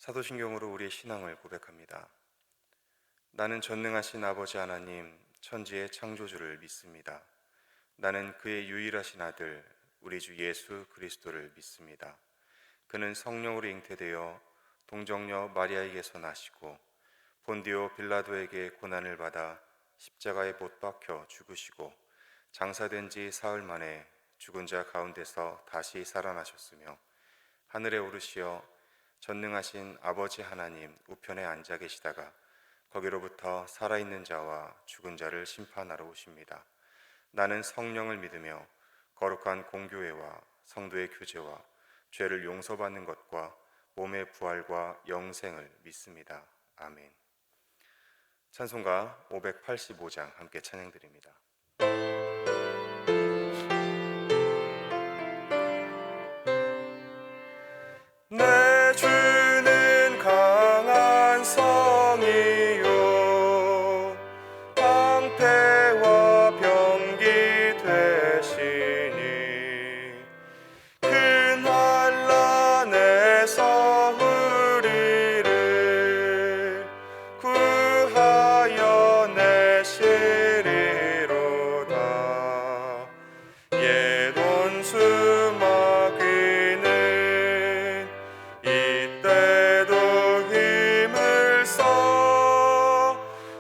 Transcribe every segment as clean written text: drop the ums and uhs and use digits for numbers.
사도신경으로 우리의 신앙을 고백합니다. 나는 전능하신 아버지 하나님, 천지의 창조주를 믿습니다. 나는 그의 유일하신 아들, 우리 주 예수 그리스도를 믿습니다. 그는 성령으로 잉태되어 동정녀 마리아에게서 나시고 본디오 빌라도에게 고난을 받아 십자가에 못 박혀 죽으시고 장사된 지 사흘 만에 죽은 자 가운데서 다시 살아나셨으며 하늘에 오르시어 전능하신 아버지 하나님 우편에 앉아 계시다가 거기로부터 살아있는 자와 죽은 자를 심판하러 오십니다. 나는 성령을 믿으며 거룩한 공교회와 성도의 교제와 죄를 용서받는 것과 몸의 부활과 영생을 믿습니다. 아멘. 찬송가 585장 함께 찬양드립니다. 내 주는 강한 성이요 방패와 병기 되시니 큰 환난에서 우리를 구하여 내시리로다. 옛 원수 마귀는 이때도 힘을 써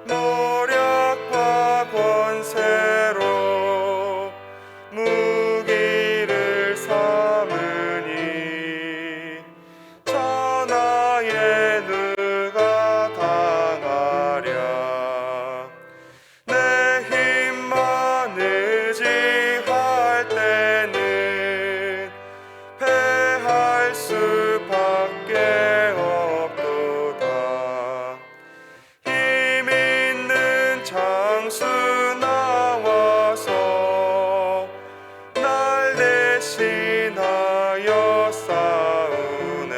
노력과 권세로 무기를 삼으니 천하에 누가 당하랴. 내 힘만 의지할 때는 패할 수밖에 없도다. 힘 있는 장수 나와서 날 대신하여 싸우네.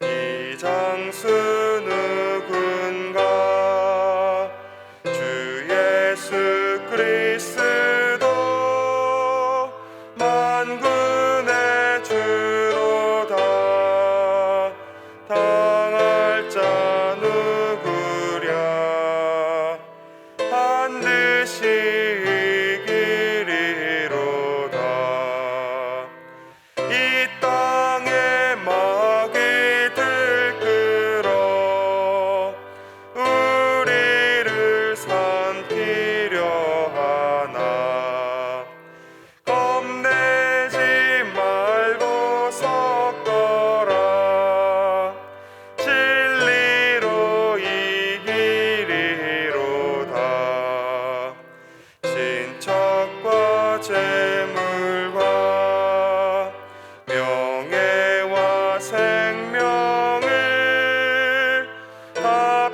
이 장수 누군가? 주 예수 그리스도 만군의 주로다. 당할 자 누구랴? 반드시 이기리로다. 이 땅에 마귀들 끌어 우리를 삼키려 하나. 겁내지 말고 섰거라. 진리로 이기리로다. 신척과 재물과 명예와 생명을 다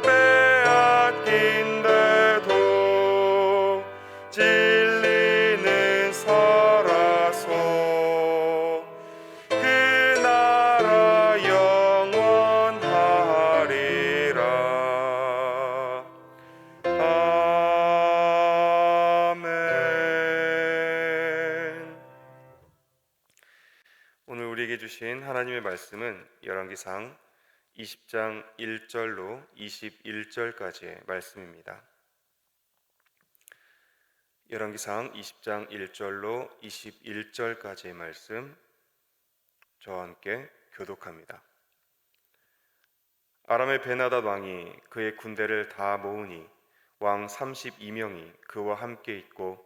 빼앗긴데도 진리는 살아서 그 나라 영원하리라. 아멘. 오늘 우리에게 주신 하나님의 말씀은 열왕기상 20장 1절로 21절까지의 말씀입니다. 열왕기상 20장 1절로 21절까지의 말씀 저와 함께 교독합니다. 아람의 베나닷 왕이 그의 군대를 다 모으니 왕 32명이 그와 함께 있고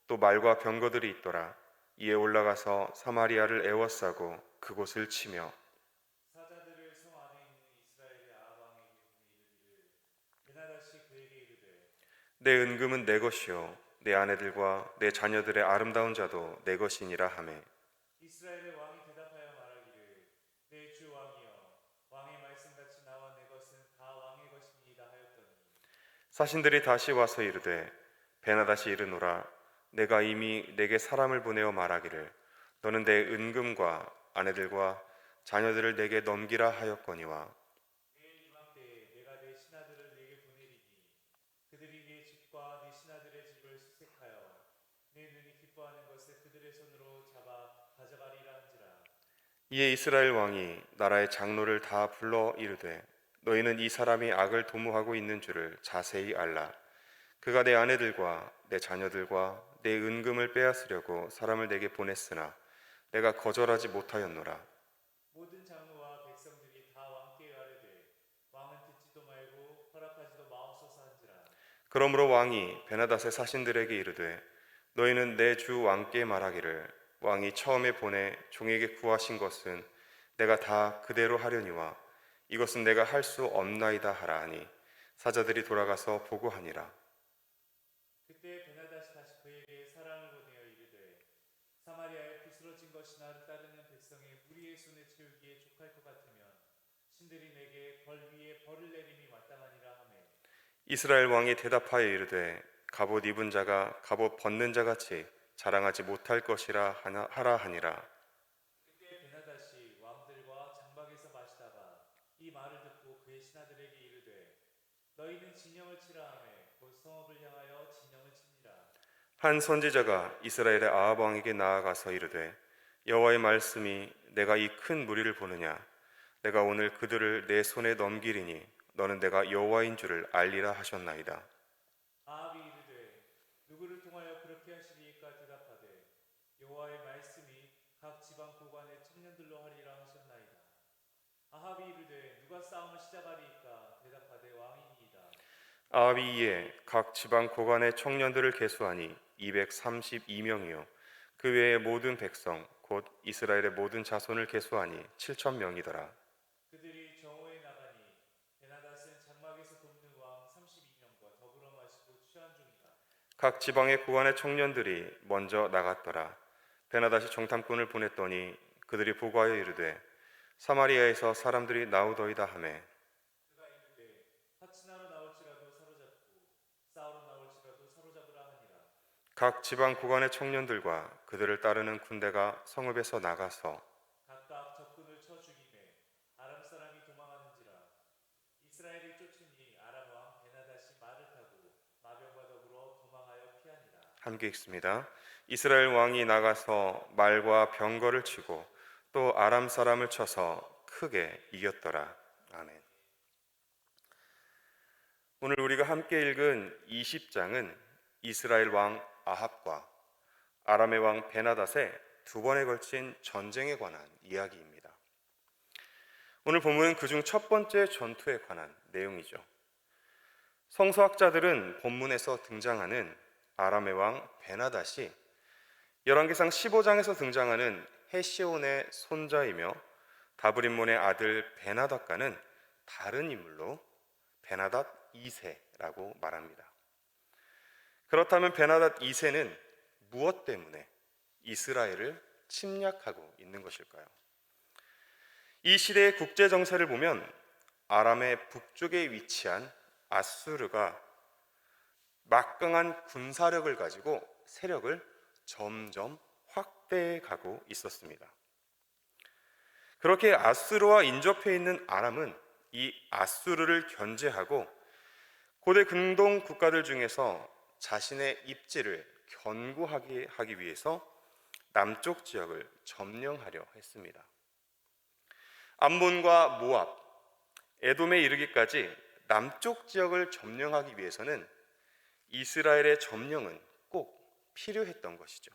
또 말과 병거들이 있더라. 이에 올라가서 사마리아를 에워싸고 그곳을 치며 사자들을 성 안에 있는 이스라엘의 아합 왕에게 보내기를 베나닷이 그에게 이르되 내 은금은 내 것이요 내 아내들과 내 자녀들의 아름다운 자도 내 것이니라 하매 이스라엘의 왕이 대답하여 말하기를 내 주 왕이여 왕의 말씀같이 나와 내 것은 다 왕의 것이니이다 하였더니 사신들이 다시 와서 이르되 베나닷이 이르노라. 내가 이미 내게 사람을 보내어 말하기를 너는 내 은금과 아내들과 자녀들을 내게 넘기라 하였거니와 내일 이맘때에 내가 내 신하들을 내게 보내리니 그들이 네 집과 네 신하들의 집을 수색하여 내 눈이 기뻐하는 것을 그들의 손으로 잡아 가져가리라 한지라. 이에 이스라엘 왕이 나라의 장로를 다 불러 이르되 너희는 이 사람이 악을 도모하고 있는 줄을 자세히 알라. 그가 내 아내들과 내 자녀들과 내 은금을 빼앗으려고 사람을 내게 보냈으나 내가 거절하지 못하였노라. 모든 장로와 백성들이 다 왕께 아뢰되 왕은 듣지도 말고 허락하지도 마옵소서 한지라. 그러므로 왕이 베나닷의 사신들에게 이르되 너희는 내 주 왕께 말하기를 왕이 처음에 보내 종에게 구하신 것은 내가 다 그대로 하려니와 이것은 내가 할 수 없나이다 하라 하니 사자들이 돌아가서 보고하니라. 그때 베나다시 다시 그에게 사람을 보내어 이르되 사마리아에 부스러진 것이 나를 따르는 백성의 무리의 손에 채우기에 족할 것 같으면 신들이 내게 벌 위에 벌을 내림이 마땅하니라 하매 이스라엘 왕이 대답하여 이르되 갑옷 입은 자가 갑옷 벗는 자 같이 자랑하지 못할 것이라 하라 하니라. 그때 베나다시 왕들과 장막에서 마시다가 이 말을 듣고 그의 신하들에게 이르되 너희는 진영을 치라 하매 곧 성읍을 향하여 진영을 치니라. 한 선지자가 이스라엘의 아합 왕에게 나아가서 이르되 여호와의 말씀이 내가 이 큰 무리를 보느냐 내가 오늘 그들을 내 손에 넘기리니 너는 내가 여호와인 줄을 알리라 하셨나이다. 아합이 이르되 누구를 통하여 그렇게 하시리이까 대답하되 여호와의 말씀이 각 지방 고관의 청년들로 하리라 하셨나이다. 아합이 이르되 누가 싸움을 시작하리이까 대답하되 왕이니이다. 아합이 이에 각 지방 고관의 청년들을 계수하니 232명이요 그 외의 모든 백성 곧 이스라엘의 모든 자손을 계수하니 7,000명이더라. 그들이 정오에 나가니 베나닷은 장막에서 돕는 왕 32명과 더불어 마시고 취한 중이다. 각 지방의 고관의 청년들이 먼저 나갔더라. 베나닷이 정탐꾼을 보냈더니 그들이 보고하여 이르되 사마리아에서 사람들이 나오더이다 하매 그가 이르되 하친하러 나올지라도 사로잡고 싸우러 나올지라도 사로잡으라 하니라. 각 지방 고관의 청년들과 그들을 따르는 군대가 성읍에서 나가서 각각 적군을 쳐 죽이매 아람 사람이 도망하는지라. 이스라엘이 쫓으니 아람 왕 베나닷이 말을 타고 마병과 더불어 도망하여 피하니라. 함께 읽습니다. 이스라엘 왕이 나가서 말과 병거를 치고 또 아람 사람을 쳐서 크게 이겼더라. 아멘. 오늘 우리가 함께 읽은 20장은 이스라엘 왕 아합과 아람의 왕 베나닷의 두 번에 걸친 전쟁에 관한 이야기입니다. 오늘 본문은 그중 첫 번째 전투에 관한 내용이죠. 성서학자들은 본문에서 등장하는 아람의 왕 베나닷이 열왕기상 15장에서 등장하는 헤시온의 손자이며 다브림몬의 아들 베나닷과는 다른 인물로 베나닷 2세라고 말합니다. 그렇다면 베나닷 2세는 무엇 때문에 이스라엘을 침략하고 있는 것일까요? 이 시대의 국제 정세를 보면 아람의 북쪽에 위치한 아수르가 막강한 군사력을 가지고 세력을 점점 확대해 가고 있었습니다. 그렇게 아수르와 인접해 있는 아람은 이 아수르를 견제하고 고대 근동 국가들 중에서 자신의 입지를 견고하게 하기 위해서 남쪽 지역을 점령하려 했습니다. 암몬과 모압, 에돔에 이르기까지 남쪽 지역을 점령하기 위해서는 이스라엘의 점령은 꼭 필요했던 것이죠.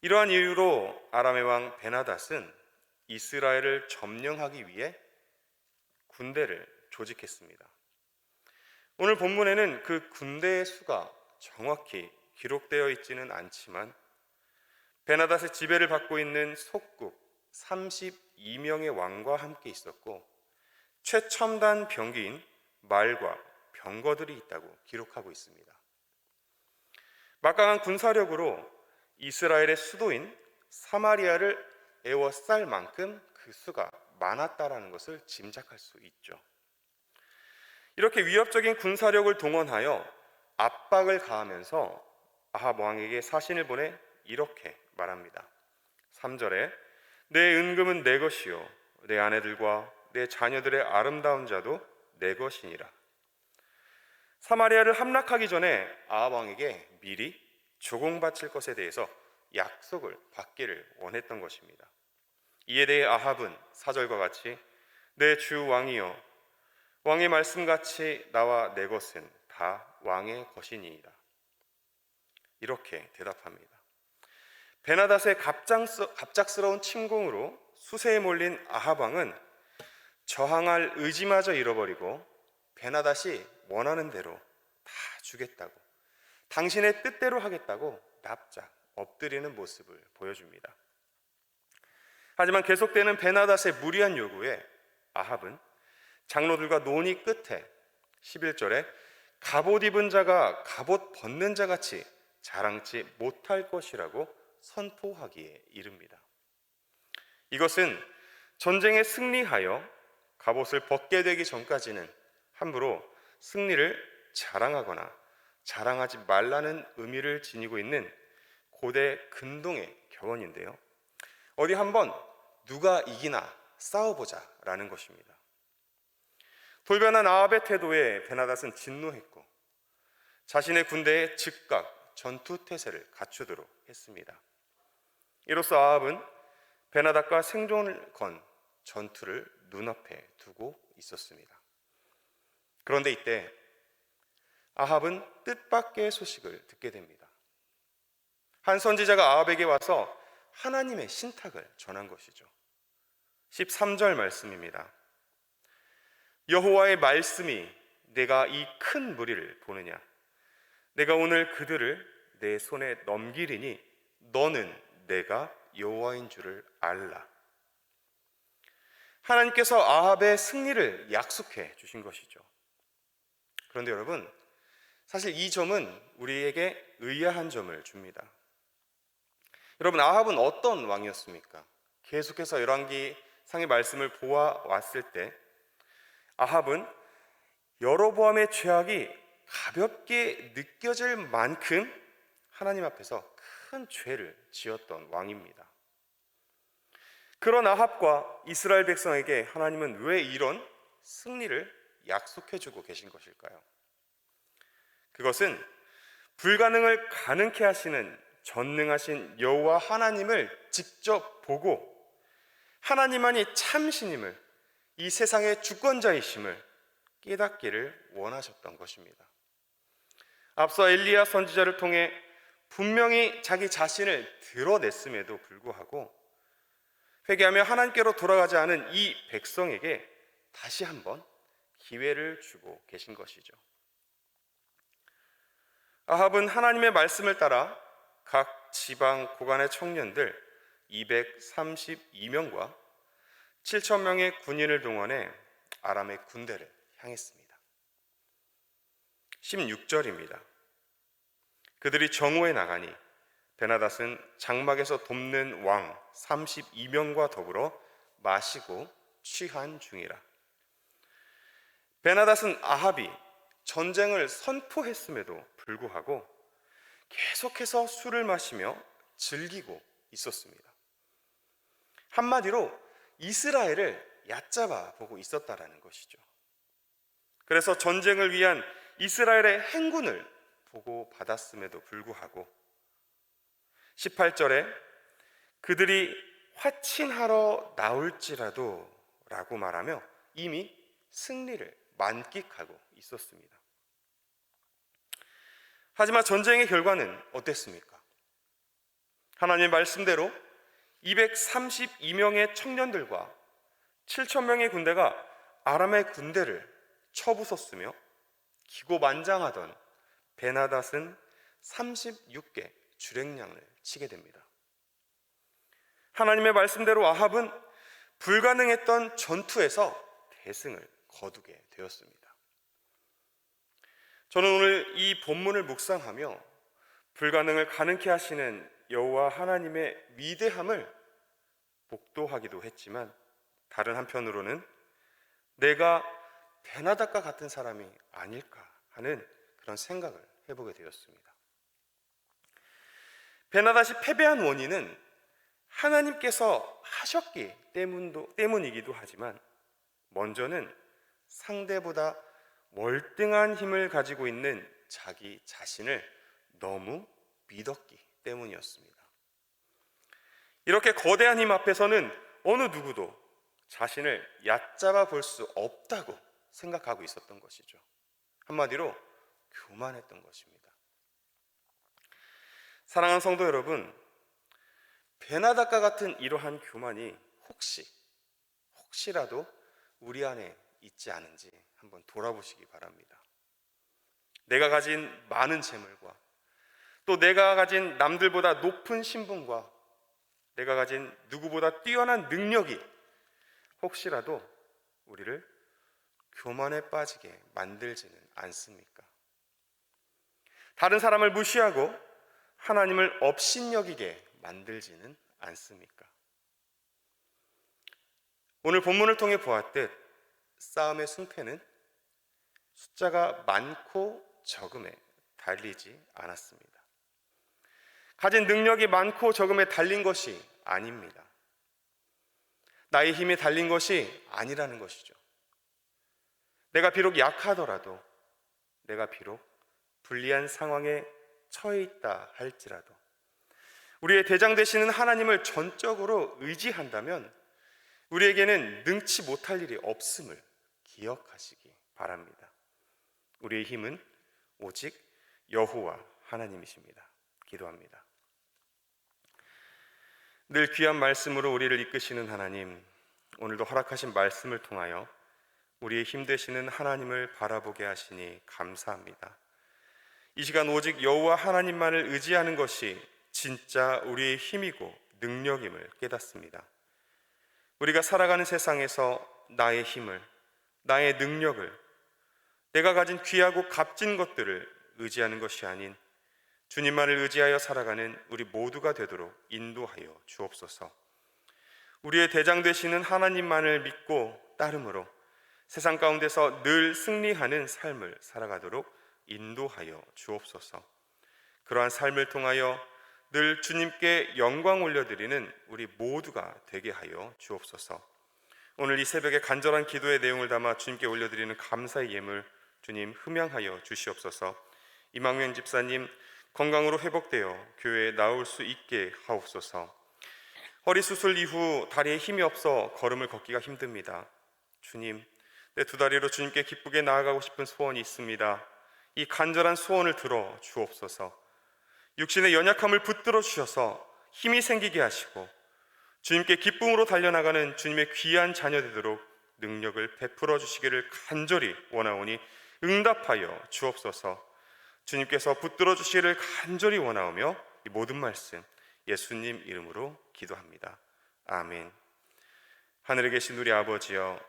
이러한 이유로 아람의 왕 베나닷은 이스라엘을 점령하기 위해 군대를 조직했습니다. 오늘 본문에는 그 군대의 수가 정확히 기록되어 있지는 않지만 베나닷의 지배를 받고 있는 속국 32명의 왕과 함께 있었고 최첨단 병기인 말과 병거들이 있다고 기록하고 있습니다. 막강한 군사력으로 이스라엘의 수도인 사마리아를 에워쌀 만큼 그 수가 많았다라는 것을 짐작할 수 있죠. 이렇게 위협적인 군사력을 동원하여 압박을 가하면서 아합 왕에게 사신을 보내 이렇게 말합니다. 3절에 내 은금은 내 것이요 내 아내들과 내 자녀들의 아름다운 자도 내 것이니라. 사마리아를 함락하기 전에 아합 왕에게 미리 조공바칠 것에 대해서 약속을 받기를 원했던 것입니다. 이에 대해 아합은 4절과 같이 내 주 왕이여 왕의 말씀같이 나와 내 것은 다 왕의 것이니이다. 이렇게 대답합니다. 베나닷의 갑작스러운 침공으로 수세에 몰린 아합 왕은 저항할 의지마저 잃어버리고 베나닷이 원하는 대로 다 주겠다고, 당신의 뜻대로 하겠다고 납작 엎드리는 모습을 보여줍니다. 하지만 계속되는 베나닷의 무리한 요구에 아합은 장로들과 논의 끝에 11절에 갑옷 입은 자가 갑옷 벗는 자 같이 자랑치 못할 것이라고 선포하기에 이릅니다. 이것은 전쟁에 승리하여 갑옷을 벗게 되기 전까지는 함부로 승리를 자랑하거나 자랑하지 말라는 의미를 지니고 있는 고대 근동의 격언인데요. 어디 한번 누가 이기나 싸워보자라는 것입니다. 돌변한 아합의 태도에 베나닷은 진노했고 자신의 군대에 즉각 전투태세를 갖추도록 했습니다. 이로써 아합은 베나닷과 생존을 건 전투를 눈앞에 두고 있었습니다. 그런데 이때 아합은 뜻밖의 소식을 듣게 됩니다. 한 선지자가 아합에게 와서 하나님의 신탁을 전한 것이죠. 13절 말씀입니다. 여호와의 말씀이 내가 이 큰 무리를 보느냐? 내가 오늘 그들을 내 손에 넘기리니 너는 내가 여호와인 줄을 알라. 하나님께서 아합의 승리를 약속해 주신 것이죠. 그런데 여러분, 사실 이 점은 우리에게 의아한 점을 줍니다. 여러분, 아합은 어떤 왕이었습니까? 계속해서 열왕기상의 말씀을 보아왔을 때 아합은 여로보암의 죄악이 가볍게 느껴질 만큼 하나님 앞에서 큰 죄를 지었던 왕입니다. 그런 아합과 이스라엘 백성에게 하나님은 왜 이런 승리를 약속해주고 계신 것일까요? 그것은 불가능을 가능케 하시는 전능하신 여호와 하나님을 직접 보고 하나님만이 참신임을, 이 세상의 주권자이심을 깨닫기를 원하셨던 것입니다. 앞서 엘리야 선지자를 통해 분명히 자기 자신을 드러냈음에도 불구하고 회개하며 하나님께로 돌아가지 않은 이 백성에게 다시 한번 기회를 주고 계신 것이죠. 아합은 하나님의 말씀을 따라 각 지방 고관의 청년들 232명과 7,000명의 군인을 동원해 아람의 군대를 향했습니다. 16절입니다. 그들이 정오에 나가니 베나닷은 장막에서 돕는 왕 32명과 더불어 마시고 취한 중이라. 베나닷은 아합이 전쟁을 선포했음에도 불구하고 계속해서 술을 마시며 즐기고 있었습니다. 한마디로 이스라엘을 얕잡아 보고 있었다라는 것이죠. 그래서 전쟁을 위한 이스라엘의 행군을 보고 받았음에도 불구하고 18절에 그들이 화친하러 나올지라도 라고 말하며 이미 승리를 만끽하고 있었습니다. 하지만 전쟁의 결과는 어땠습니까? 하나님의 말씀대로 232명의 청년들과 7,000명의 군대가 아람의 군대를 쳐부쉈으며 기고만장하던 베나닷은 36개 주랭량을 치게 됩니다. 하나님의 말씀대로 아합은 불가능했던 전투에서 대승을 거두게 되었습니다. 저는 오늘 이 본문을 묵상하며 불가능을 가능케 하시는 여호와 하나님의 위대함을 복도하기도 했지만 다른 한편으로는 내가 베나닷과 같은 사람이 아닐까 하는 그런 생각을 해보게 되었습니다. 베나닷이 패배한 원인은 하나님께서 하셨기 때문이기도 하지만 먼저는 상대보다 월등한 힘을 가지고 있는 자기 자신을 너무 믿었기 때문이었습니다. 이렇게 거대한 힘 앞에서는 어느 누구도 자신을 얕잡아 볼 수 없다고 생각하고 있었던 것이죠. 한마디로 교만했던 것입니다. 사랑하는 성도 여러분, 베나닥과 같은 이러한 교만이 혹시라도 우리 안에 있지 않은지 한번 돌아보시기 바랍니다. 내가 가진 많은 재물과 또 내가 가진 남들보다 높은 신분과 내가 가진 누구보다 뛰어난 능력이 혹시라도 우리를 교만에 빠지게 만들지는 않습니까? 다른 사람을 무시하고 하나님을 업신여기게 만들지는 않습니까? 오늘 본문을 통해 보았듯 싸움의 승패는 숫자가 많고 적음에 달리지 않았습니다. 가진 능력이 많고 적음에 달린 것이 아닙니다. 나의 힘에 달린 것이 아니라는 것이죠. 내가 비록 약하더라도, 내가 비록 불리한 상황에 처해 있다 할지라도 우리의 대장 되시는 하나님을 전적으로 의지한다면 우리에게는 능치 못할 일이 없음을 기억하시기 바랍니다. 우리의 힘은 오직 여호와 하나님이십니다. 기도합니다. 늘 귀한 말씀으로 우리를 이끄시는 하나님, 오늘도 허락하신 말씀을 통하여 우리의 힘 되시는 하나님을 바라보게 하시니 감사합니다. 이 시간 오직 여호와 하나님만을 의지하는 것이 진짜 우리의 힘이고 능력임을 깨닫습니다. 우리가 살아가는 세상에서 나의 힘을, 나의 능력을, 내가 가진 귀하고 값진 것들을 의지하는 것이 아닌 주님만을 의지하여 살아가는 우리 모두가 되도록 인도하여 주옵소서. 우리의 대장 되시는 하나님만을 믿고 따름으로 세상 가운데서 늘 승리하는 삶을 살아가도록 인도하여 주옵소서. 그러한 삶을 통하여 늘 주님께 영광 올려드리는 우리 모두가 되게 하여 주옵소서. 오늘 이 새벽에 간절한 기도의 내용을 담아 주님께 올려드리는 감사의 예물 주님 흠양하여 주시옵소서. 이망현 집사님 건강으로 회복되어 교회에 나올 수 있게 하옵소서. 허리 수술 이후 다리에 힘이 없어 걸음을 걷기가 힘듭니다. 주님, 내 두 다리로 주님께 기쁘게 나아가고 싶은 소원이 있습니다. 이 간절한 소원을 들어 주옵소서. 육신의 연약함을 붙들어 주셔서 힘이 생기게 하시고 주님께 기쁨으로 달려나가는 주님의 귀한 자녀 되도록 능력을 베풀어 주시기를 간절히 원하오니 응답하여 주옵소서. 주님께서 붙들어 주시기를 간절히 원하오며 이 모든 말씀 예수님 이름으로 기도합니다. 아멘. 하늘에 계신 우리 아버지여,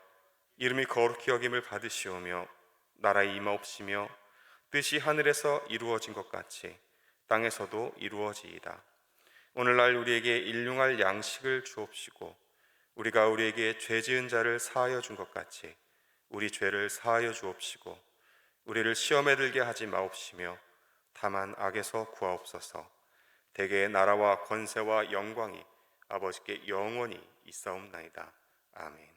이름이 거룩히 여김을 받으시오며 나라의 임하옵시며 뜻이 하늘에서 이루어진 것 같이 땅에서도 이루어지이다. 오늘날 우리에게 일용할 양식을 주옵시고 우리가 우리에게 죄 지은 자를 사하여 준 것 같이 우리 죄를 사하여 주옵시고 우리를 시험에 들게 하지 마옵시며 다만 악에서 구하옵소서. 대개의 나라와 권세와 영광이 아버지께 영원히 있사옵나이다. 아멘.